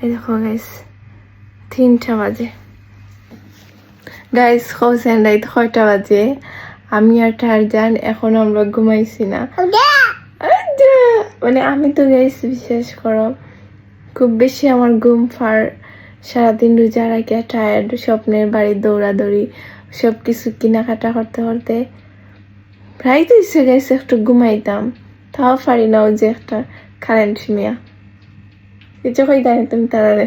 এই দেখো গাইস 3টা বাজে। গাইস হোসেন রাইত 6টা বাজে, আমি আর টারজান এখন আমরা ঘুমাইছি না। মানে আমি তো গাইস বিশ্বাস করো খুব বেশি আমার ঘুম সারাদিন রোজা রাখি, টায়ার্ড, স্বপ্নের বাড়ি দৌড়াদৌড়ি সব কিছু কেনাকাটা করতে করতে প্রায় তো ইচ্ছে গেছে একটু ঘুমাইতাম, তাও পারি না। ওই যে একটা কারেন্ট মিয়া কিছু কই জানি তুমি তারারে,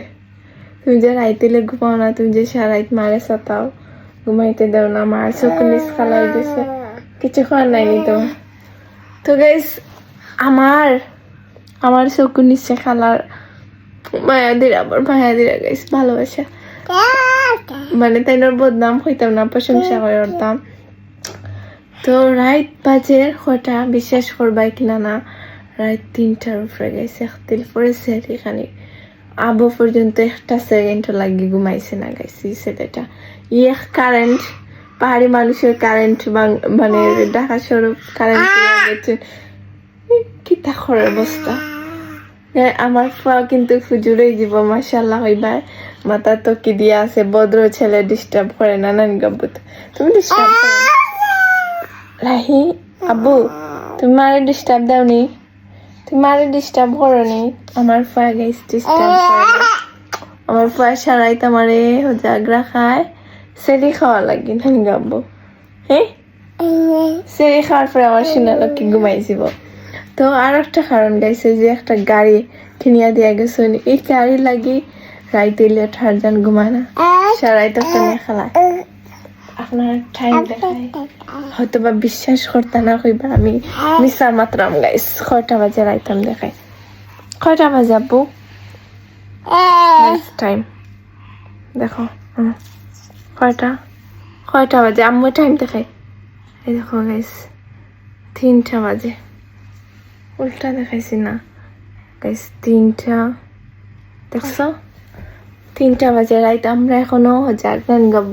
তুমি যে রাইতেলে ঘুমাও না, তুমি যে সারাইত মারে সাতাও ঘুমাইতে দাও না, মার চোখে নিচ খালাই গেছে, কিছু খাওয়ার নাইনি তোমার। তো গাইস আমার চোখে নিচে খালার মায়াদিরা আবার মায়াদিরা গাইস ভালোবাসা, মানে তাই বদনাম হইতাম না, প্রশংসা করে উঠতাম। তো রাইত বাজে কটা বিশ্বাস করবাই কিনা না, রাত 3টার উপরে গেছে। একদিন পরে সেরি খানি আবু পর্যন্ত 1 সেকেন্ড লাগে ঘুমাইছে না গাইছি ছেলেটা। কারেন্ট পাহাড়ি মানুষের কারেন্ট মানে ঢাকা শহর কারেন্ট গেছে, কি তার অবস্থা। আমার পা কিন্তু ফুজুরেই যাব মাশাআল্লাহ হইবার, মাথা তো কি দিয়া আছে, ভদ্র ছেলে ডিস্টার্ব করে না। নানি গাব্বু তুমি ডিস্টার্ব করো রাহি, আব্বু তুমি মারে ডিস্টার্ব দাওনি, তুমি মারে ডিস্টার্ব করো নি। আমার পা গাইস ডিস্টার্ব করে না, আমার পা সারাই তোমারে জাগরা খায়, সেরি খাওয়া লাগে নানি গাব্বু। হ্যাঁ সেরি খাওয়ার পরে আমার সোনা লক্ষ্মী ঘুমাই যাব। তো আর একটা কারণ গাইছে যে একটা গাড়ি কিনিয়া দিয়া গেছে, এই গাড়ি লাগি রাইতে টারজান ঘুমায় না, সারাই তো ফোনে খেলায়। আপনার টাইম দেখায় হয়তো বা বিশ্বাস করতে না কইবা আমি মিশা মাত্রাম গাইস। 6টা বাজে রাইতাম দেখায়, 6টা বাজে আব্বু টাইম দেখো, 6টা বাজে আম্মু টাইম দেখায়। এই দেখো গাইস 3টা বাজে, উল্টা দেখাইছি না গাইস, 3টা দেখছো, 3টা বাজে রাইত আমরা এখনো জাগরান গাবো।